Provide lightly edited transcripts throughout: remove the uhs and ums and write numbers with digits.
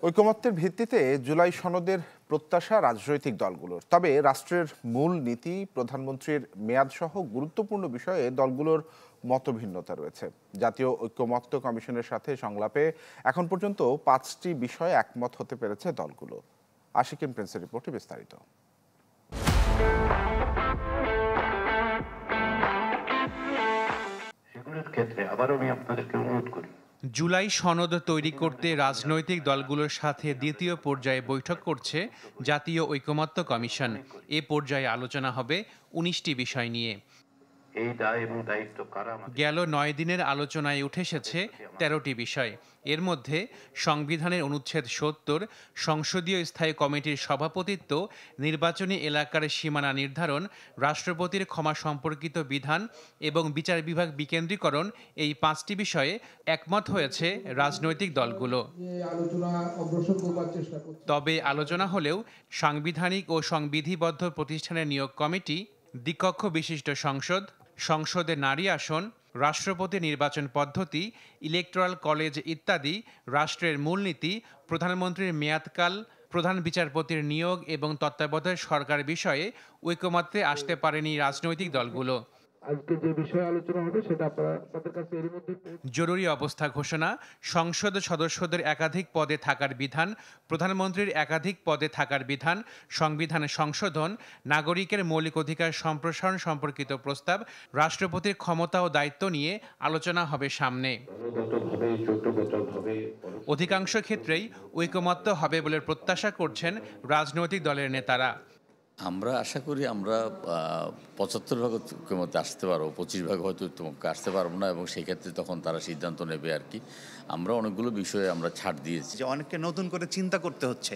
ঐকমত্যের ভিত্তিতে জুলাই সনদের প্রত্যাশা রাজনৈতিক দলগুলোর, তবে রাষ্ট্রের মূল নীতি, প্রধানমন্ত্রীর মেয়াদসহ গুরুত্বপূর্ণ বিষয়ে দলগুলোর মতভিন্নতা রয়েছে। জাতীয় ঐকমত্য কমিশনের সাথে সংলাপে এখন পর্যন্ত 5টি বিষয়ে একমত হতে পেরেছে দলগুলো। আশিকিন প্রিন্সের রিপোর্টে বিস্তারিত। সেগুলোর ক্ষেত্রে আবারও আমি আপনাদেরকে অনুরোধ করি, জুলাই সনদ তৈরি করতে রাজনৈতিক দলগুলোর সাথে দ্বিতীয় পর্যায়ে বৈঠক করছে জাতীয় ঐকমত্য কমিশন। এ পর্যায়ে আলোচনা হবে 19টি বিষয় নিয়ে। এই দায় এবং দায়িত্ব কারা গেল 9 দিনের আলোচনায় উঠে এসেছে 13টি বিষয়। এর মধ্যে সংবিধানের অনুচ্ছেদ 70, সংসদীয় স্থায়ী কমিটির সভাপতিত্ব, নির্বাচনী এলাকার সীমানা নির্ধারণ, রাষ্ট্রপতির ক্ষমা সম্পর্কিত বিধান এবং বিচার বিভাগ বিকেন্দ্রীকরণ, এই 5টি বিষয়ে একমত হয়েছে রাজনৈতিক দলগুলো। তবে আলোচনা হলেও সাংবিধানিক ও সংবিধিবদ্ধ প্রতিষ্ঠানের নিয়োগ কমিটি, দ্বিকক্ষ বিশিষ্ট সংসদ, সংসদে নারী আসন, রাষ্ট্রপতি নির্বাচন পদ্ধতি, ইলেকটোরাল কলেজ ইত্যাদি, রাষ্ট্রের মূলনীতি, প্রধানমন্ত্রীর মেয়াদকাল, প্রধান বিচারপতির নিয়োগ এবং তত্ত্বাবধায়ক সরকার বিষয়ে ঐকমত্যে আসতে পারেনি রাজনৈতিক দলগুলো। আজকে যে বিষয়ে আলোচনা হবে সেটা আপনাদের কাছে এর মধ্যে জরুরি অবস্থা ঘোষণা, সংসদ সদস্যদের একাধিক পদে থাকার বিধান, প্রধানমন্ত্রীর একাধিক পদে থাকার বিধান, সংবিধান সংশোধন, নাগরিকের মৌলিক অধিকার সম্প্রসারণ সম্পর্কিত প্রস্তাব, রাষ্ট্রপতির ক্ষমতা ও দায়িত্ব নিয়ে আলোচনা হবে সামনে। অধিকাংশ ক্ষেত্রেই ঐকমত্য হবে বলে প্রত্যাশা করছেন রাজনৈতিক দলের নেতারা। আমরা আশা করি আমরা 75 ভাগ ঐকমত্যে আসতে পারবো, 25 ভাগ হয়তো আসতে পারবো না, এবং সেই ক্ষেত্রে তখন তারা সিদ্ধান্ত নেবে আর কি। আমরা অনেকগুলো বিষয়ে আমরা ছাড় দিয়েছি। যে অনেককে নতুন করে চিন্তা করতে হচ্ছে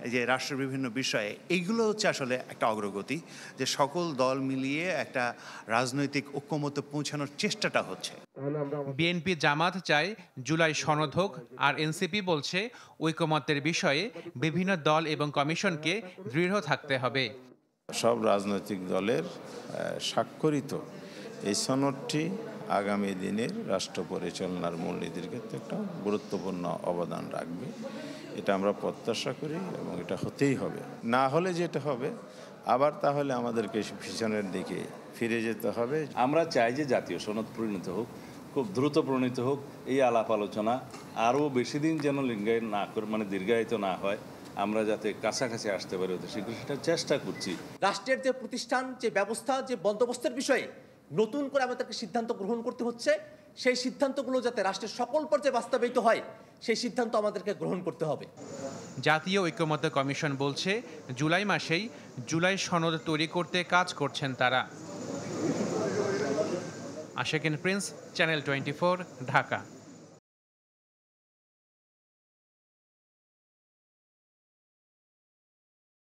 এই যে রাষ্ট্রের বিভিন্ন বিষয়ে, এইগুলো হচ্ছে আসলে একটা অগ্রগতি, যে সকল দল মিলিয়ে একটা রাজনৈতিক ঐকমত্যে পৌঁছানোর চেষ্টাটা হচ্ছে। বিএনপি জামাত চায় জুলাই সনদ হোক, আর এনসিপি বলছে ঐকমত্যের বিষয়ে বিভিন্ন দল এবং কমিশনকে দৃঢ় থাকতে হবে। সব রাজনৈতিক দলের স্বাক্ষরিত এই সনদটি আগামী দিনের রাষ্ট্র পরিচালনার মূলনীতির ক্ষেত্রে একটা গুরুত্বপূর্ণ অবদান রাখবে, এটা আমরা প্রত্যাশা করি এবং এটা হতেই হবে। না হলে যেটা হবে আবার তাহলে আমাদেরকে পিছনের দিকে ফিরে যেতে হবে। আমরা চাই যে জাতীয় সনদ পরিণত হোক, খুব দ্রুত প্রণীত হোক। এই আলাপ আলোচনা আরও বেশি দিন যেন দীর্ঘায়িত না হয়, আমরা যাতে কাছাকাছি আসতে পারি ওদের শীঘ্র, সেটা চেষ্টা করছি। রাষ্ট্রের যে প্রতিষ্ঠান, যে ব্যবস্থা, যে বন্দোবস্তের বিষয়ে নতুন করে আমাদেরকে সিদ্ধান্ত গ্রহণ করতে হচ্ছে, সেই সিদ্ধান্তগুলো যাতে রাষ্ট্রের সকল পর্যায়ে বাস্তবায়িত হয়, সেই সিদ্ধান্ত আমাদেরকে গ্রহণ করতে হবে। জাতীয় ঐকমত্য কমিশন বলছে জুলাই মাসেই জুলাই সনদ তৈরি করতে কাজ করছেন তারা। Ashikin Prince, channel 24, Dhaka.